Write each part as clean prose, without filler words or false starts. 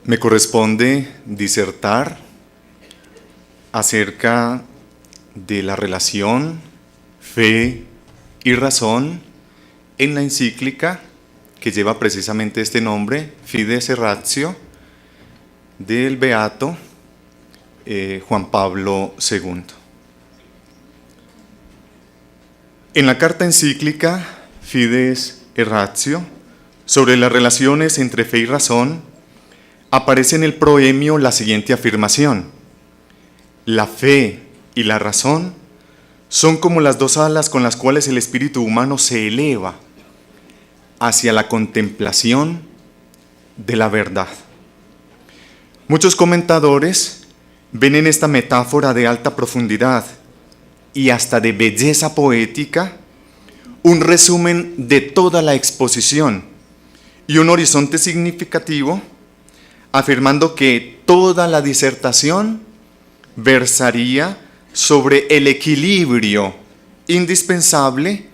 Me corresponde disertar acerca de la relación fe y razón en la encíclica que lleva precisamente este nombre, Fides et Ratio, del beato Juan Pablo II. En la carta encíclica Fides et Ratio, sobre las relaciones entre fe y razón, aparece en el proemio la siguiente afirmación: la fe y la razón son como las dos alas con las cuales el espíritu humano se eleva hacia la contemplación de la verdad. Muchos comentadores ven en esta metáfora de alta profundidad y hasta de belleza poética un resumen de toda la exposición y un horizonte significativo, afirmando que toda la disertación versaría sobre el equilibrio indispensable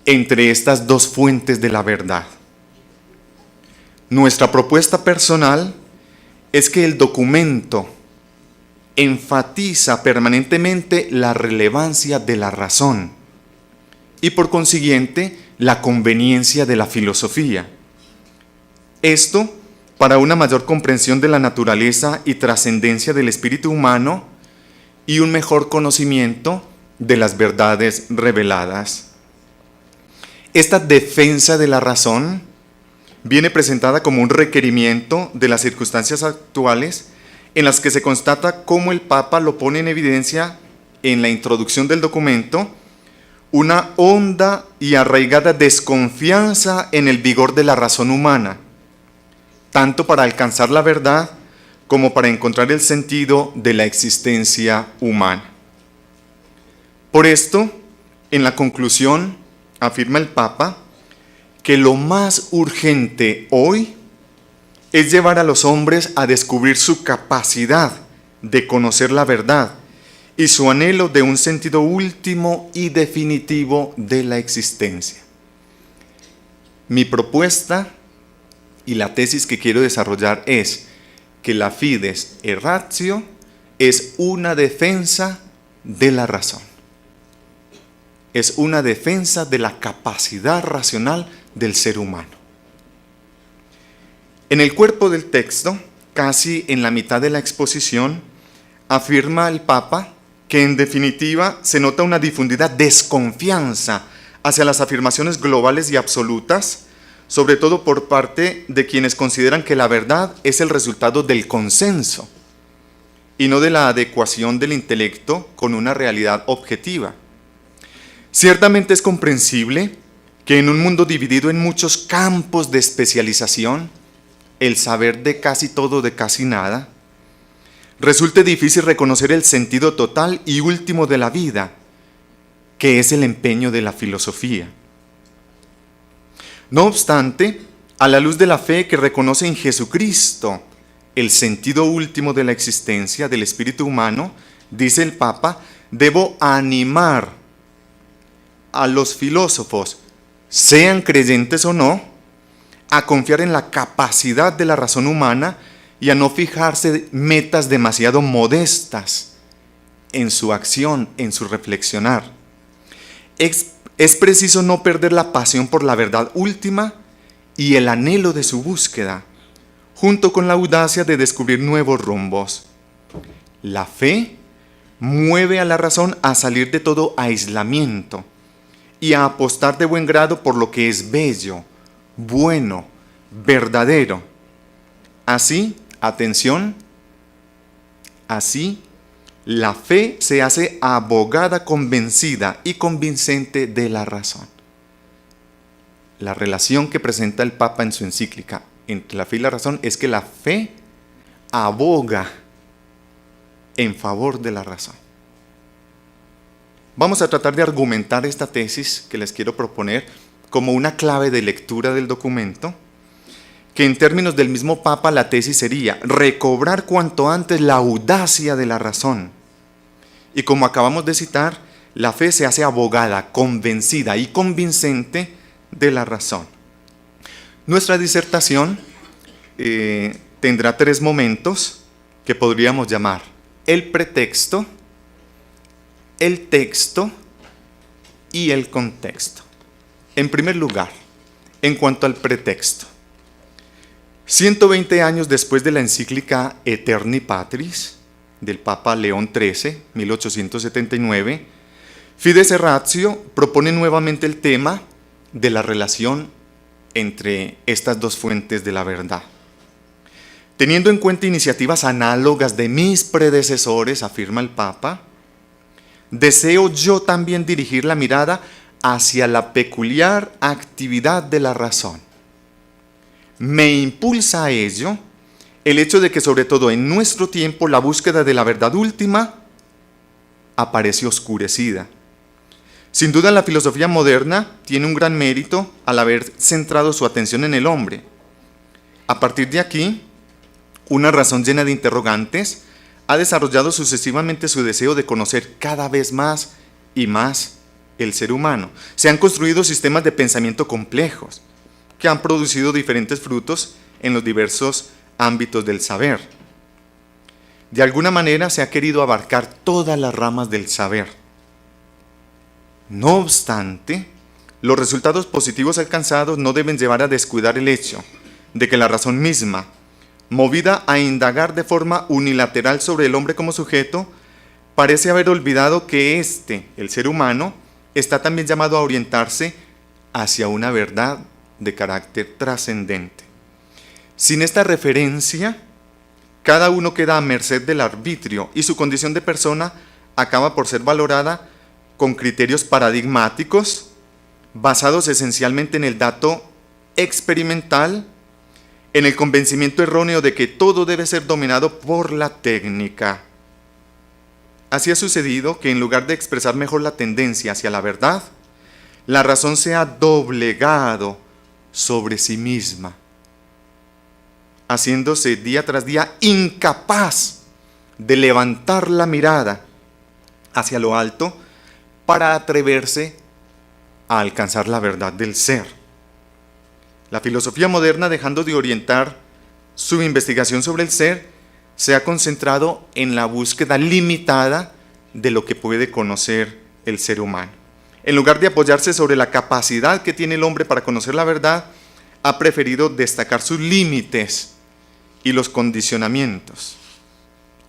entre estas dos fuentes de la verdad. Nuestra propuesta personal es que el documento enfatiza permanentemente la relevancia de la razón y por consiguiente la conveniencia de la filosofía. Esto para una mayor comprensión de la naturaleza y trascendencia del espíritu humano y un mejor conocimiento de las verdades reveladas. Esta defensa de la razón viene presentada como un requerimiento de las circunstancias actuales en las que se constata cómo el Papa lo pone en evidencia en la introducción del documento, una honda y arraigada desconfianza en el vigor de la razón humana, tanto para alcanzar la verdad como para encontrar el sentido de la existencia humana. Por esto, en la conclusión, afirma el Papa que lo más urgente hoy es llevar a los hombres a descubrir su capacidad de conocer la verdad y su anhelo de un sentido último y definitivo de la existencia. Mi propuesta y la tesis que quiero desarrollar es que la Fides et Ratio es una defensa de la razón. Es una defensa de la capacidad racional del ser humano. En el cuerpo del texto, casi en la mitad de la exposición, afirma el Papa que en definitiva se nota una difundida desconfianza hacia las afirmaciones globales y absolutas, sobre todo por parte de quienes consideran que la verdad es el resultado del consenso y no de la adecuación del intelecto con una realidad objetiva. Ciertamente es comprensible que en un mundo dividido en muchos campos de especialización, el saber de casi todo, de casi nada, resulte difícil reconocer el sentido total y último de la vida, que es el empeño de la filosofía. No obstante, a la luz de la fe que reconoce en Jesucristo el sentido último de la existencia del espíritu humano, dice el Papa, debo animar a los filósofos, sean creyentes o no, a confiar en la capacidad de la razón humana y a no fijarse metas demasiado modestas en su acción, en su reflexionar. Es preciso no perder la pasión por la verdad última y el anhelo de su búsqueda, junto con la audacia de descubrir nuevos rumbos. La fe mueve a la razón a salir de todo aislamiento y a apostar de buen grado por lo que es bello, bueno, verdadero. Así, atención, así la fe se hace abogada convencida y convincente de la razón. La relación que presenta el Papa en su encíclica entre la fe y la razón es que la fe aboga en favor de la razón. Vamos a tratar de argumentar esta tesis que les quiero proponer como una clave de lectura del documento, que en términos del mismo Papa la tesis sería recobrar cuanto antes la audacia de la razón. Y como acabamos de citar, la fe se hace abogada, convencida y convincente de la razón. Nuestra disertación tendrá tres momentos que podríamos llamar el pretexto, el texto y el contexto. En primer lugar, en cuanto al pretexto, 120 años después de la encíclica Aeterni Patris del Papa León XIII, 1879, Fides Ratio propone nuevamente el tema de la relación entre estas dos fuentes de la verdad. Teniendo en cuenta iniciativas análogas de mis predecesores, afirma el Papa, deseo yo también dirigir la mirada hacia la peculiar actividad de la razón. Me impulsa a ello el hecho de que sobre todo en nuestro tiempo la búsqueda de la verdad última aparece oscurecida. Sin duda la filosofía moderna tiene un gran mérito al haber centrado su atención en el hombre. A partir de aquí, una razón llena de interrogantes ha desarrollado sucesivamente su deseo de conocer cada vez más y más el ser humano. Se han construido sistemas de pensamiento complejos que han producido diferentes frutos en los diversos ámbitos del saber. De alguna manera se ha querido abarcar todas las ramas del saber. No obstante, los resultados positivos alcanzados no deben llevar a descuidar el hecho de que la razón misma, movida a indagar de forma unilateral sobre el hombre como sujeto, parece haber olvidado que el ser humano, está también llamado a orientarse hacia una verdad de carácter trascendente. Sin esta referencia, cada uno queda a merced del arbitrio y su condición de persona acaba por ser valorada con criterios paradigmáticos basados esencialmente en el dato experimental, en el convencimiento erróneo de que todo debe ser dominado por la técnica. Así ha sucedido que en lugar de expresar mejor la tendencia hacia la verdad, la razón se ha doblegado sobre sí misma, haciéndose día tras día incapaz de levantar la mirada hacia lo alto para atreverse a alcanzar la verdad del ser. La filosofía moderna, dejando de orientar su investigación sobre el ser, se ha concentrado en la búsqueda limitada de lo que puede conocer el ser humano. En lugar de apoyarse sobre la capacidad que tiene el hombre para conocer la verdad, ha preferido destacar sus límites y los condicionamientos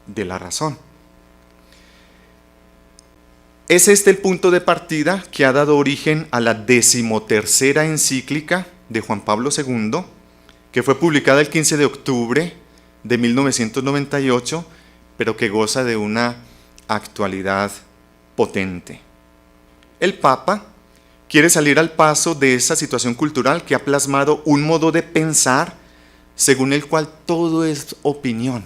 de la razón. Es este el punto de partida que ha dado origen a la 13ª encíclica de Juan Pablo II, que fue publicada el 15 de octubre de 1998, pero que goza de una actualidad potente. El Papa quiere salir al paso de esa situación cultural que ha plasmado un modo de pensar según el cual todo es opinión.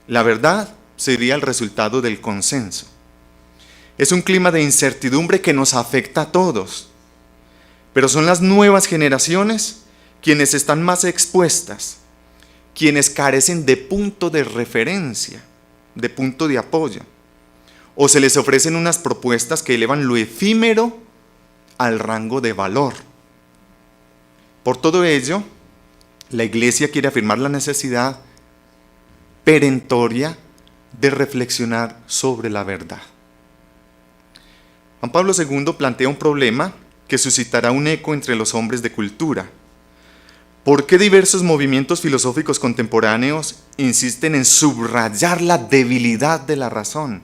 La verdad sería el resultado del consenso. Es un clima de incertidumbre que nos afecta a todos, pero son las nuevas generaciones quienes están más expuestas, quienes carecen de punto de referencia, de punto de apoyo, o se les ofrecen unas propuestas que elevan lo efímero al rango de valor. Por todo ello, la Iglesia quiere afirmar la necesidad perentoria de reflexionar sobre la verdad. Juan Pablo II plantea un problema que suscitará un eco entre los hombres de cultura. ¿Por qué diversos movimientos filosóficos contemporáneos insisten en subrayar la debilidad de la razón?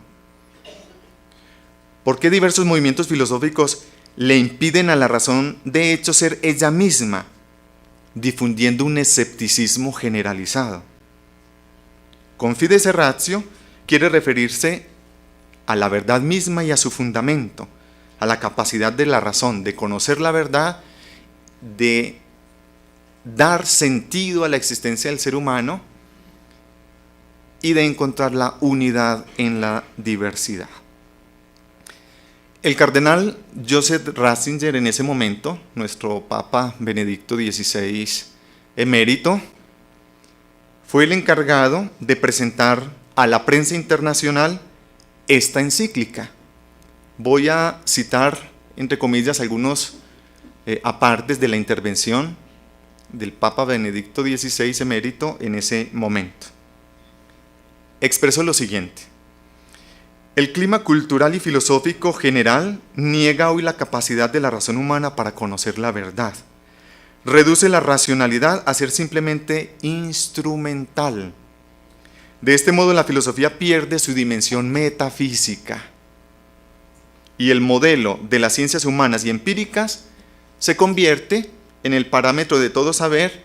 ¿Por qué diversos movimientos filosóficos le impiden a la razón de hecho ser ella misma, difundiendo un escepticismo generalizado? Con Fides Ratio quiere referirse a la verdad misma y a su fundamento, a la capacidad de la razón de conocer la verdad, de dar sentido a la existencia del ser humano y de encontrar la unidad en la diversidad. El cardenal Joseph Ratzinger, en ese momento, nuestro Papa Benedicto XVI emérito, fue el encargado de presentar a la prensa internacional esta encíclica. Voy a citar, entre comillas, algunos apartes de la intervención del Papa Benedicto XVI emérito en ese momento. Expresó lo siguiente: el clima cultural y filosófico general niega hoy la capacidad de la razón humana para conocer la verdad. Reduce la racionalidad a ser simplemente instrumental. De este modo, la filosofía pierde su dimensión metafísica y el modelo de las ciencias humanas y empíricas se convierte en el parámetro de todo saber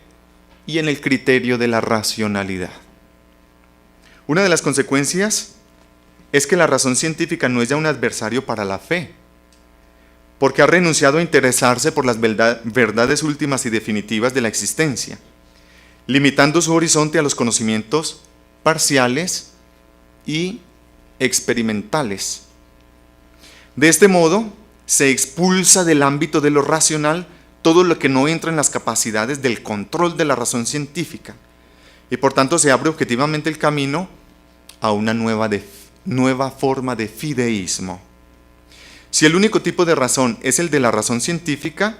y en el criterio de la racionalidad. Una de las consecuencias es que la razón científica no es ya un adversario para la fe, porque ha renunciado a interesarse por las verdades últimas y definitivas de la existencia, limitando su horizonte a los conocimientos parciales y experimentales. De este modo, se expulsa del ámbito de lo racional todo lo que no entra en las capacidades del control de la razón científica, y por tanto se abre objetivamente el camino a una nueva forma de fideísmo. Si el único tipo de razón es el de la razón científica,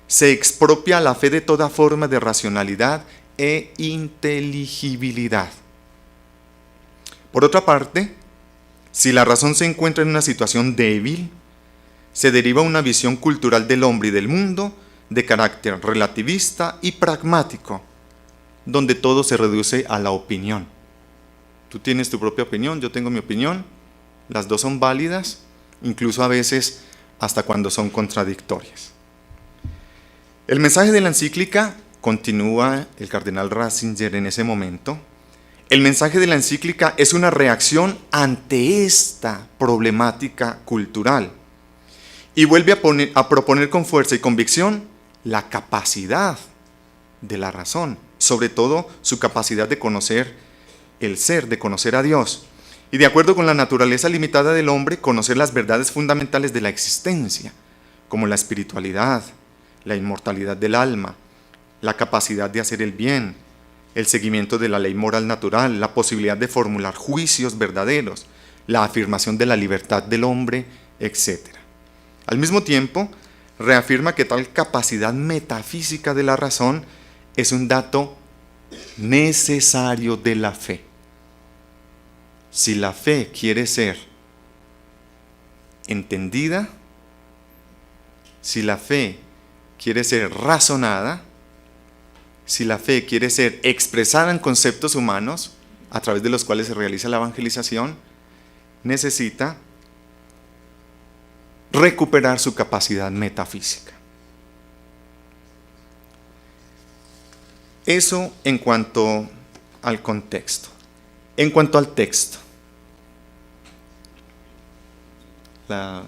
se expropia a la fe de toda forma de racionalidad e inteligibilidad. Por otra parte, si la razón se encuentra en una situación débil, se deriva una visión cultural del hombre y del mundo de carácter relativista y pragmático, donde todo se reduce a la opinión. Tú tienes tu propia opinión, yo tengo mi opinión, las dos son válidas, incluso a veces hasta cuando son contradictorias. El mensaje de la encíclica, continúa el cardenal Ratzinger en ese momento, el mensaje de la encíclica es una reacción ante esta problemática cultural y vuelve a proponer con fuerza y convicción la capacidad de la razón, sobre todo su capacidad de conocer el ser, de conocer a Dios, y de acuerdo con la naturaleza limitada del hombre, conocer las verdades fundamentales de la existencia, como la espiritualidad, la inmortalidad del alma, la capacidad de hacer el bien, el seguimiento de la ley moral natural, la posibilidad de formular juicios verdaderos, la afirmación de la libertad del hombre, etc. Al mismo tiempo, reafirma que tal capacidad metafísica de la razón es un dato necesario de la fe. Si la fe quiere ser entendida, si la fe quiere ser razonada, si la fe quiere ser expresada en conceptos humanos a través de los cuales se realiza la evangelización, necesita recuperar su capacidad metafísica. Eso en cuanto al contexto. En cuanto al texto, la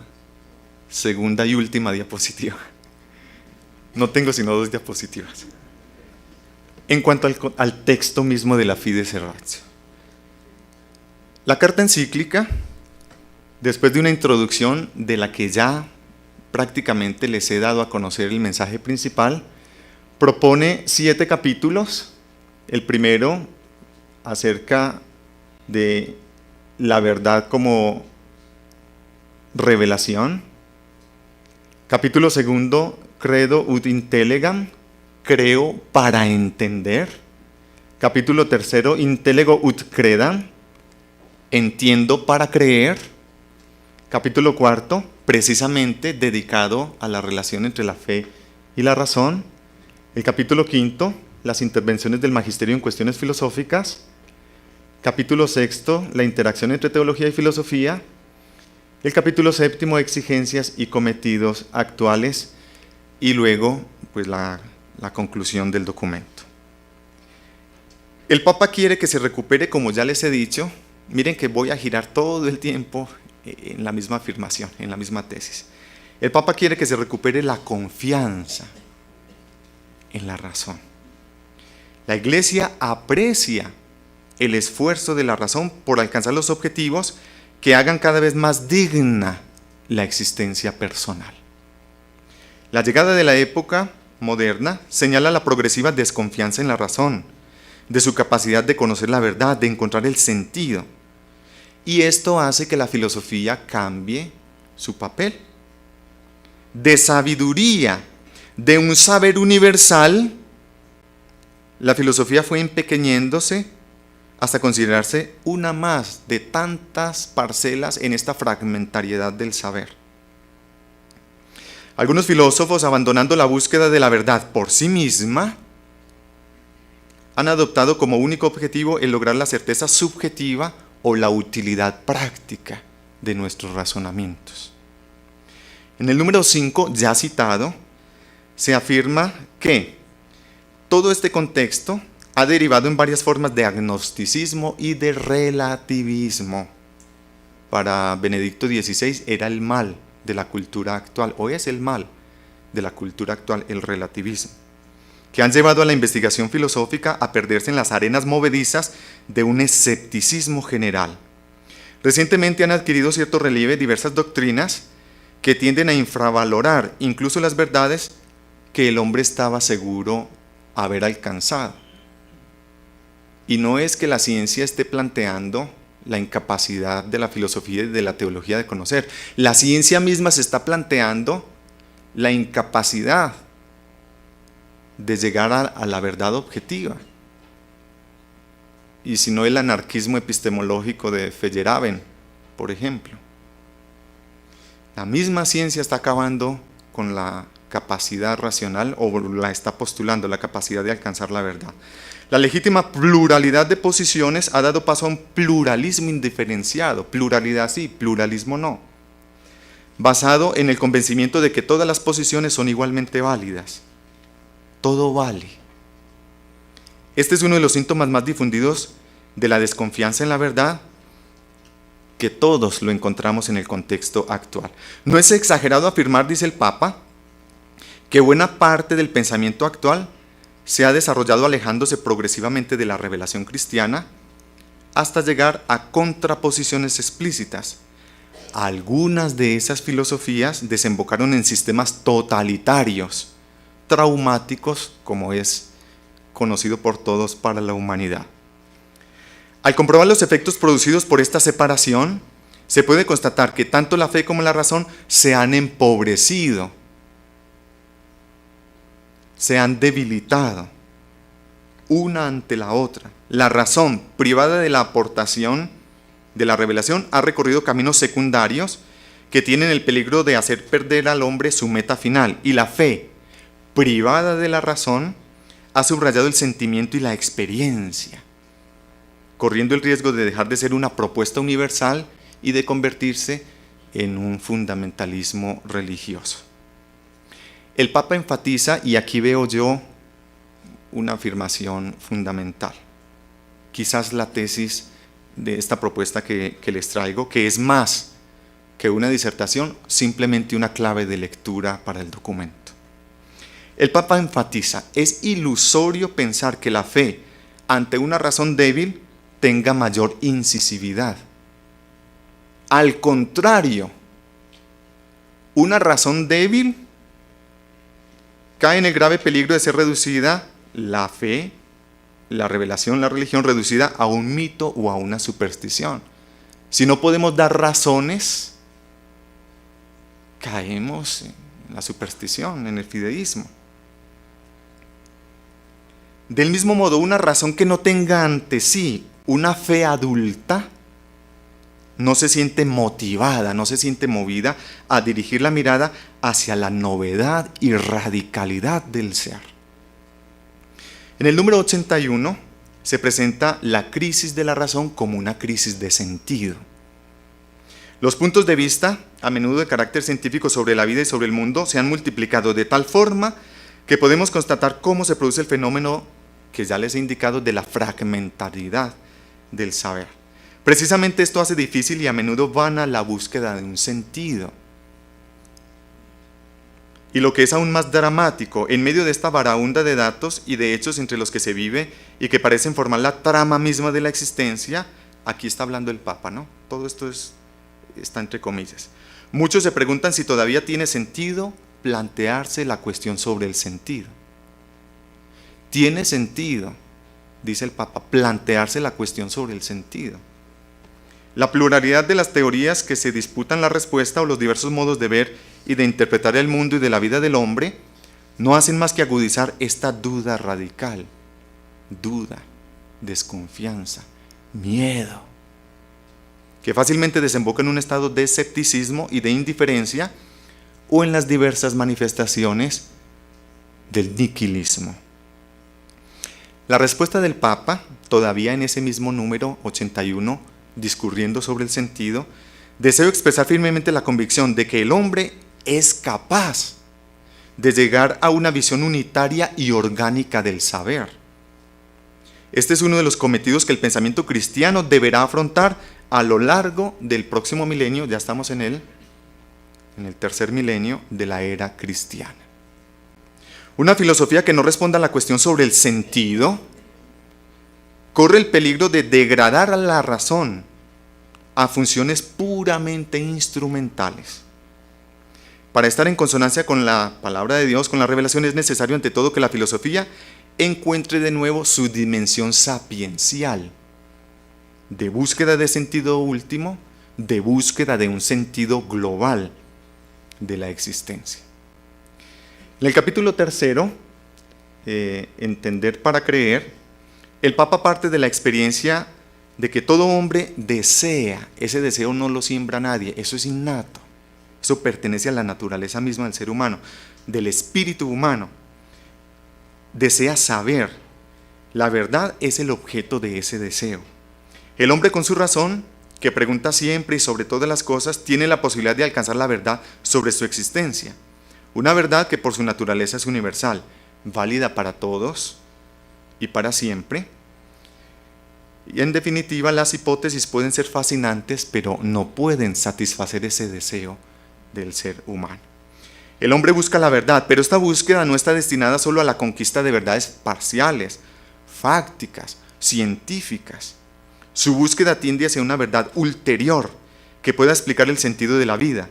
segunda y última diapositiva. No tengo sino 2 diapositivas. En cuanto al texto mismo de la Fides et Ratio. La carta encíclica, después de una introducción de la que ya prácticamente les he dado a conocer el mensaje principal, propone 7 capítulos. El primero acerca de la verdad como revelación. Capítulo segundo, Credo ut intellegam, creo para entender. Capítulo tercero, Intellego ut credam, entiendo para creer. Capítulo cuarto, precisamente dedicado a la relación entre la fe y la razón. El capítulo quinto, las intervenciones del magisterio en cuestiones filosóficas. Capítulo sexto, la interacción entre teología y filosofía. El capítulo séptimo, exigencias y cometidos actuales. Y luego, pues la conclusión del documento. El Papa quiere que se recupere, como ya les he dicho. Miren que voy a girar todo el tiempo en la misma afirmación, en la misma tesis. El Papa quiere que se recupere la confianza en la razón. La Iglesia aprecia el esfuerzo de la razón por alcanzar los objetivos que hagan cada vez más digna la existencia personal. La llegada de la época moderna señala la progresiva desconfianza en la razón, de su capacidad de conocer la verdad, de encontrar el sentido. Y esto hace que la filosofía cambie su papel. De sabiduría, de un saber universal, la filosofía fue empequeñéndose hasta considerarse una más de tantas parcelas en esta fragmentariedad del saber. Algunos filósofos, abandonando la búsqueda de la verdad por sí misma, han adoptado como único objetivo el lograr la certeza subjetiva o la utilidad práctica de nuestros razonamientos. En el número 5, ya citado, se afirma que todo este contexto ha derivado en varias formas de agnosticismo y de relativismo. Para Benedicto XVI era el mal de la cultura actual, o es el mal de la cultura actual, el relativismo, que han llevado a la investigación filosófica a perderse en las arenas movedizas de un escepticismo general. Recientemente han adquirido cierto relieve diversas doctrinas que tienden a infravalorar incluso las verdades que el hombre estaba seguro haber alcanzado. Y no es que la ciencia esté planteando la incapacidad de la filosofía y de la teología de conocer. La ciencia misma se está planteando la incapacidad de llegar a la verdad objetiva. Y si no, el anarquismo epistemológico de Feyerabend, por ejemplo. La misma ciencia está acabando con la capacidad racional, o la está postulando, la capacidad de alcanzar la verdad. La legítima pluralidad de posiciones ha dado paso a un pluralismo indiferenciado, pluralidad sí, pluralismo no, basado en el convencimiento de que todas las posiciones son igualmente válidas. Todo vale. Este es uno de los síntomas más difundidos de la desconfianza en la verdad, que todos lo encontramos en el contexto actual. No es exagerado afirmar, dice el Papa, que buena parte del pensamiento actual se ha desarrollado alejándose progresivamente de la revelación cristiana hasta llegar a contraposiciones explícitas. Algunas de esas filosofías desembocaron en sistemas totalitarios, traumáticos, como es conocido por todos para la humanidad. Al comprobar los efectos producidos por esta separación, se puede constatar que tanto la fe como la razón se han empobrecido, se han debilitado una ante la otra. La razón, privada de la aportación de la revelación, ha recorrido caminos secundarios que tienen el peligro de hacer perder al hombre su meta final. Y la fe, privada de la razón, ha subrayado el sentimiento y la experiencia, corriendo el riesgo de dejar de ser una propuesta universal y de convertirse en un fundamentalismo religioso. El Papa enfatiza, y aquí veo yo una afirmación fundamental, quizás la tesis de esta propuesta que les traigo, que es más que una disertación, simplemente una clave de lectura para el documento. El Papa enfatiza, es ilusorio pensar que la fe ante una razón débil tenga mayor incisividad. Al contrario, una razón débil cae en el grave peligro de ser reducida la fe, la revelación, la religión, reducida a un mito o a una superstición. Si no podemos dar razones, caemos en la superstición, en el fideísmo. Del mismo modo, una razón que no tenga ante sí una fe adulta, no se siente motivada, no se siente movida a dirigir la mirada hacia la novedad y radicalidad del ser. En el número 81 se presenta la crisis de la razón como una crisis de sentido. Los puntos de vista, a menudo de carácter científico sobre la vida y sobre el mundo, se han multiplicado de tal forma que podemos constatar cómo se produce el fenómeno que ya les he indicado de la fragmentariedad del saber. Precisamente esto hace difícil y a menudo vana la búsqueda de un sentido. Y lo que es aún más dramático, en medio de esta baraúnda de datos y de hechos entre los que se vive y que parecen formar la trama misma de la existencia, aquí está hablando el Papa, ¿no? Todo esto está entre comillas. Muchos se preguntan si todavía tiene sentido plantearse la cuestión sobre el sentido. Tiene sentido, dice el Papa, plantearse la cuestión sobre el sentido. La pluralidad de las teorías que se disputan la respuesta o los diversos modos de ver y de interpretar el mundo y de la vida del hombre no hacen más que agudizar esta duda radical. duda, desconfianza, miedo, que fácilmente desemboca en un estado de escepticismo y de indiferencia o en las diversas manifestaciones del niquilismo. La respuesta del Papa, todavía en ese mismo número 81, discurriendo sobre el sentido, deseo expresar firmemente la convicción de que el hombre es capaz de llegar a una visión unitaria y orgánica del saber. Este es uno de los cometidos que el pensamiento cristiano deberá afrontar a lo largo del próximo milenio. Ya estamos en el tercer milenio de la era cristiana. Una filosofía que no responda a la cuestión sobre el sentido corre el peligro de degradar a la razón a funciones puramente instrumentales. Para estar en consonancia con la palabra de Dios, con la revelación, es necesario ante todo que la filosofía encuentre de nuevo su dimensión sapiencial, de búsqueda de sentido último, de búsqueda de un sentido global de la existencia. En el capítulo 3, Entender para creer, el Papa parte de la experiencia de que todo hombre desea. Ese deseo no lo siembra nadie, eso es innato, eso pertenece a la naturaleza misma del ser humano, del espíritu humano. Desea saber, la verdad es el objeto de ese deseo. El hombre con su razón, que pregunta siempre y sobre todas las cosas, tiene la posibilidad de alcanzar la verdad sobre su existencia. Una verdad que por su naturaleza es universal, válida para todos y para siempre. Y en definitiva, las hipótesis pueden ser fascinantes, pero no pueden satisfacer ese deseo del ser humano. El hombre busca la verdad, pero esta búsqueda no está destinada solo a la conquista de verdades parciales, fácticas, científicas. Su búsqueda tiende hacia una verdad ulterior que pueda explicar el sentido de la vida.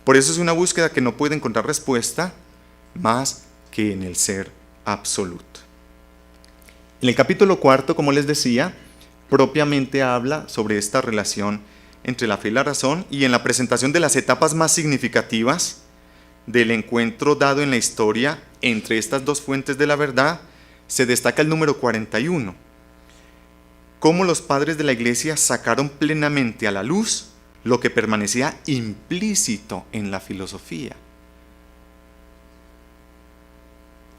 Por eso es una búsqueda que no puede encontrar respuesta más que en el ser absoluto. En el capítulo 4, como les decía, propiamente habla sobre esta relación entre la fe y la razón, y en la presentación de las etapas más significativas del encuentro dado en la historia entre estas dos fuentes de la verdad, se destaca el número 41. Cómo los padres de la Iglesia sacaron plenamente a la luz lo que permanecía implícito en la filosofía.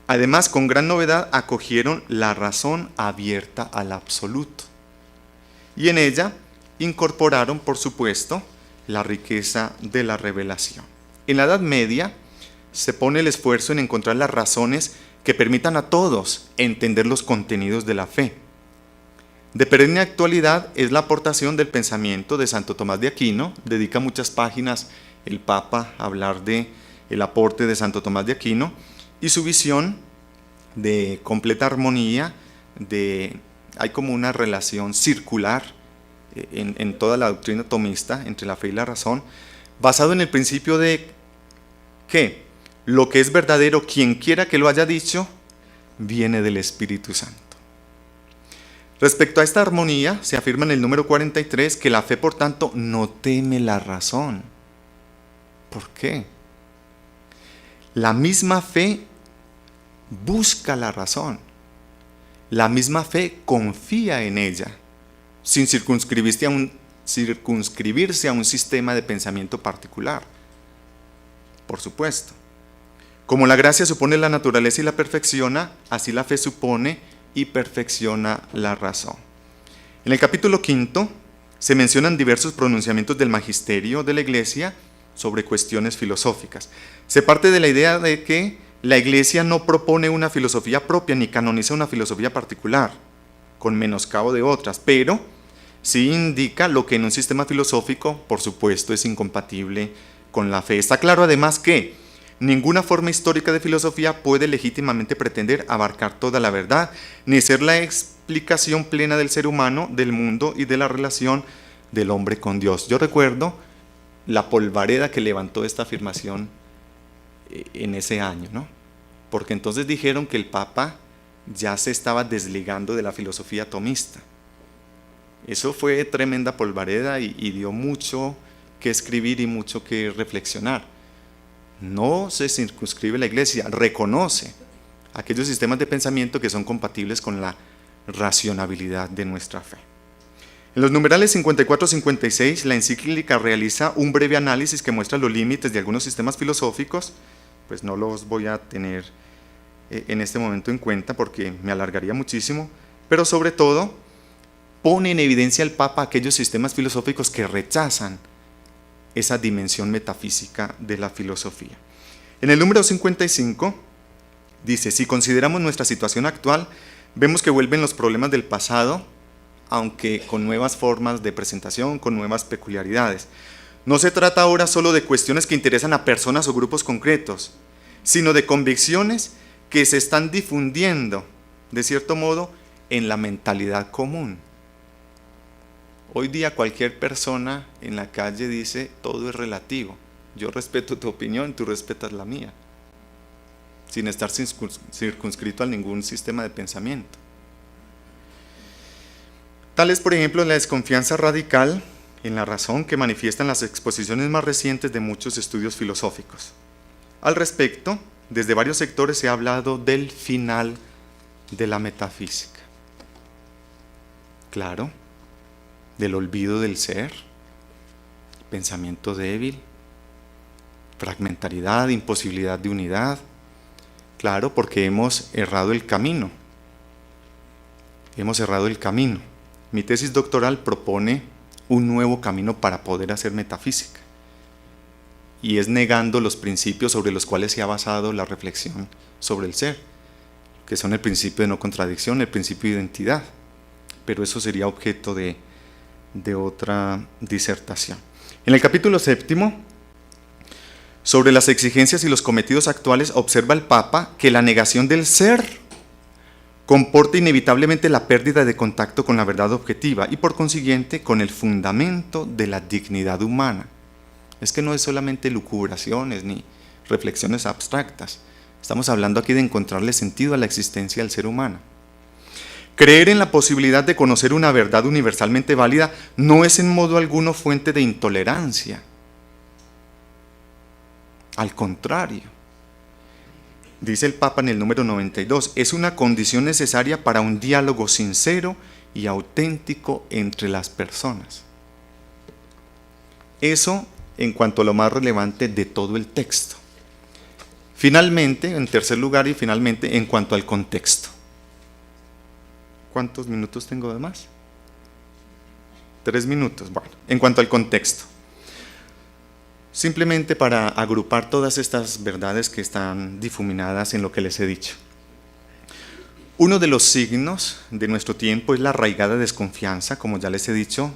Además, con gran novedad, acogieron la razón abierta al absoluto. Y en ella incorporaron, por supuesto, la riqueza de la revelación. En la Edad Media se pone el esfuerzo en encontrar las razones que permitan a todos entender los contenidos de la fe. De perenne actualidad es la aportación del pensamiento de Santo Tomás de Aquino. Dedica muchas páginas el Papa a hablar de el aporte de Santo Tomás de Aquino y su visión de completa armonía, hay como una relación circular en toda la doctrina tomista entre la fe y la razón, basado en el principio de que lo que es verdadero, quien quiera que lo haya dicho, viene del Espíritu Santo. Respecto a esta armonía, se afirma en el número 43 que la fe, por tanto, no teme la razón. ¿Por qué? La misma fe busca la razón. La misma fe confía en ella, sin circunscribirse a un sistema de pensamiento particular. Por supuesto. Como la gracia supone la naturaleza y la perfecciona, así la fe supone y perfecciona la razón. En el capítulo 5 se mencionan diversos pronunciamientos del magisterio de la Iglesia sobre cuestiones filosóficas. Se parte de la idea de que la Iglesia no propone una filosofía propia ni canoniza una filosofía particular, con menoscabo de otras, pero sí indica lo que en un sistema filosófico, por supuesto, es incompatible con la fe. Está claro además que ninguna forma histórica de filosofía puede legítimamente pretender abarcar toda la verdad, ni ser la explicación plena del ser humano, del mundo y de la relación del hombre con Dios. Yo recuerdo la polvareda que levantó esta afirmación en ese año, ¿no? Porque entonces dijeron que el Papa ya se estaba desligando de la filosofía tomista. Eso fue tremenda polvareda y dio mucho que escribir y mucho que reflexionar. No se circunscribe la Iglesia, reconoce aquellos sistemas de pensamiento que son compatibles con la racionalidad de nuestra fe. En los numerales 54-56, la encíclica realiza un breve análisis que muestra los límites de algunos sistemas filosóficos, pues no los voy a tener en este momento en cuenta porque me alargaría muchísimo, pero sobre todo pone en evidencia el Papa aquellos sistemas filosóficos que rechazan esa dimensión metafísica de la filosofía. En el número 55 dice: si consideramos nuestra situación actual, vemos que vuelven los problemas del pasado, aunque con nuevas formas de presentación, con nuevas peculiaridades. No se trata ahora solo de cuestiones que interesan a personas o grupos concretos, sino de convicciones que se están difundiendo, de cierto modo, en la mentalidad común. Hoy día cualquier persona en la calle dice: todo es relativo, yo respeto tu opinión, tú respetas la mía, sin estar circunscrito a ningún sistema de pensamiento. Tal es, por ejemplo, la desconfianza radical en la razón que manifiestan las exposiciones más recientes de muchos estudios filosóficos. Al respecto, desde varios sectores se ha hablado del final de la metafísica. Claro, del olvido del ser, pensamiento débil, fragmentariedad, imposibilidad de unidad. Claro, porque hemos errado el camino. Hemos errado el camino. Mi tesis doctoral propone un nuevo camino para poder hacer metafísica, y es negando los principios sobre los cuales se ha basado la reflexión sobre el ser, que son el principio de no contradicción, el principio de identidad, pero eso sería objeto de otra disertación. En el capítulo 7, sobre las exigencias y los cometidos actuales, observa el Papa que la negación del ser comporta inevitablemente la pérdida de contacto con la verdad objetiva y por consiguiente con el fundamento de la dignidad humana. Es que no es solamente lucubraciones ni reflexiones abstractas, estamos hablando aquí de encontrarle sentido a la existencia del ser humano. Creer en la posibilidad de conocer una verdad universalmente válida no es en modo alguno fuente de intolerancia. Al contrario, dice el Papa en el número 92, es una condición necesaria para un diálogo sincero y auténtico entre las personas. Eso en cuanto a lo más relevante de todo el texto. Finalmente, en tercer lugar y finalmente, en cuanto al contexto. ¿Cuántos minutos tengo de más? 3 minutos. Bueno, en cuanto al contexto. Simplemente para agrupar todas estas verdades que están difuminadas en lo que les he dicho. Uno de los signos de nuestro tiempo es la arraigada desconfianza, como ya les he dicho,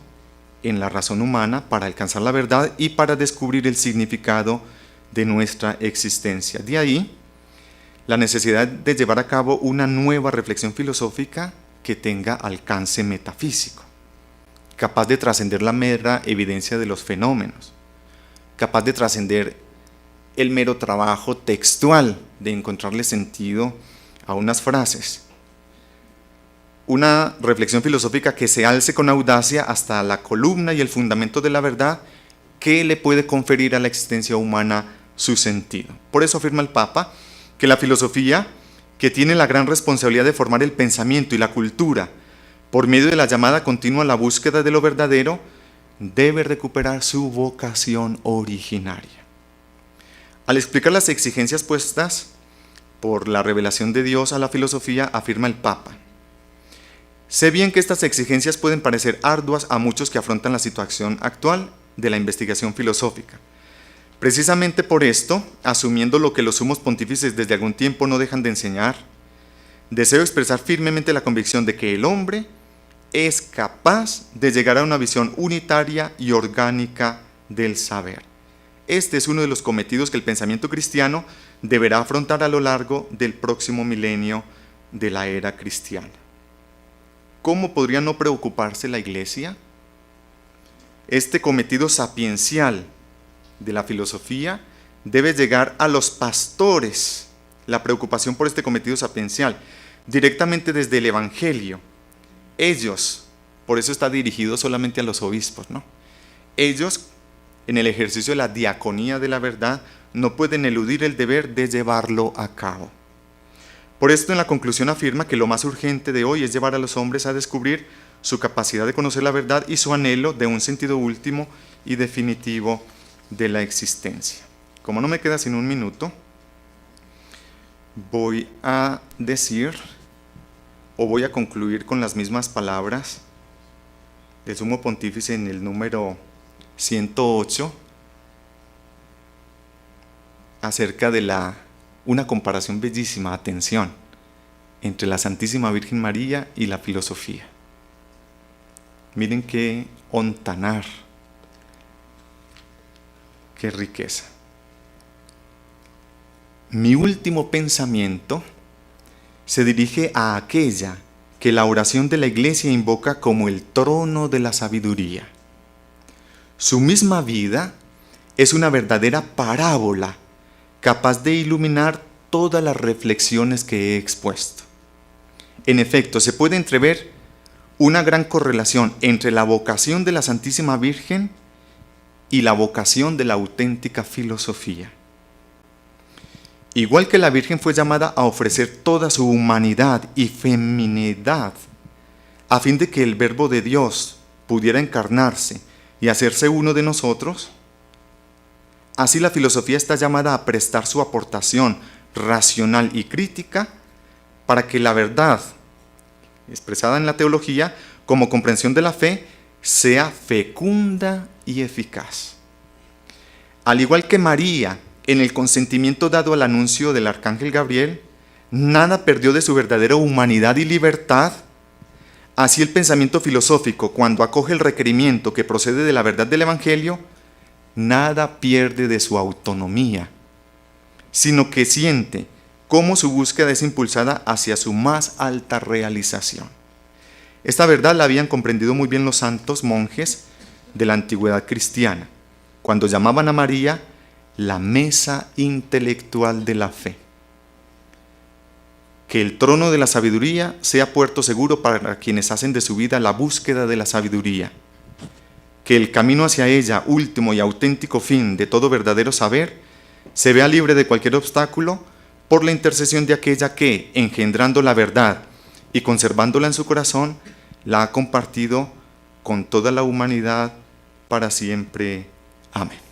en la razón humana para alcanzar la verdad y para descubrir el significado de nuestra existencia. De ahí la necesidad de llevar a cabo una nueva reflexión filosófica que tenga alcance metafísico, capaz de trascender la mera evidencia de los fenómenos, capaz de trascender el mero trabajo textual, de encontrarle sentido a unas frases. Una reflexión filosófica que se alce con audacia hasta la columna y el fundamento de la verdad que le puede conferir a la existencia humana su sentido. Por eso afirma el Papa que la filosofía, que tiene la gran responsabilidad de formar el pensamiento y la cultura por medio de la llamada continua a la búsqueda de lo verdadero, debe recuperar su vocación originaria. Al explicar las exigencias puestas por la revelación de Dios a la filosofía, afirma el Papa: sé bien que estas exigencias pueden parecer arduas a muchos que afrontan la situación actual de la investigación filosófica. Precisamente por esto, asumiendo lo que los sumos pontífices desde algún tiempo no dejan de enseñar, deseo expresar firmemente la convicción de que el hombre es capaz de llegar a una visión unitaria y orgánica del saber. Este es uno de los cometidos que el pensamiento cristiano deberá afrontar a lo largo del próximo milenio de la era cristiana. ¿Cómo podría no preocuparse la Iglesia? Este cometido sapiencial de la filosofía debe llegar a los pastores, la preocupación por este cometido sapiencial, directamente desde el Evangelio. Ellos, por eso está dirigido solamente a los obispos, ¿no? Ellos, en el ejercicio de la diaconía de la verdad, no pueden eludir el deber de llevarlo a cabo. Por esto en la conclusión afirma que lo más urgente de hoy es llevar a los hombres a descubrir su capacidad de conocer la verdad y su anhelo de un sentido último y definitivo de la existencia. Como no me queda sino un minuto, voy a decir o voy a concluir con las mismas palabras del Sumo Pontífice en el número 108 acerca de una comparación bellísima, atención, entre la Santísima Virgen María y la filosofía. Miren qué hontanar, qué riqueza. Mi último pensamiento se dirige a aquella que la oración de la Iglesia invoca como el trono de la sabiduría. Su misma vida es una verdadera parábola capaz de iluminar todas las reflexiones que he expuesto. En efecto, se puede entrever una gran correlación entre la vocación de la Santísima Virgen y la vocación de la auténtica filosofía. Igual que la Virgen fue llamada a ofrecer toda su humanidad y feminidad a fin de que el Verbo de Dios pudiera encarnarse y hacerse uno de nosotros, así la filosofía está llamada a prestar su aportación racional y crítica para que la verdad, expresada en la teología como comprensión de la fe, sea fecunda y eficaz. Al igual que María, en el consentimiento dado al anuncio del arcángel Gabriel, nada perdió de su verdadera humanidad y libertad, así el pensamiento filosófico, cuando acoge el requerimiento que procede de la verdad del Evangelio, nada pierde de su autonomía, sino que siente cómo su búsqueda es impulsada hacia su más alta realización. Esta verdad la habían comprendido muy bien los santos monjes de la antigüedad cristiana, cuando llamaban a María la mesa intelectual de la fe. Que el trono de la sabiduría sea puerto seguro para quienes hacen de su vida la búsqueda de la sabiduría. Que el camino hacia ella, último y auténtico fin de todo verdadero saber, se vea libre de cualquier obstáculo por la intercesión de aquella que, engendrando la verdad y conservándola en su corazón, la ha compartido con toda la humanidad para siempre. Amén.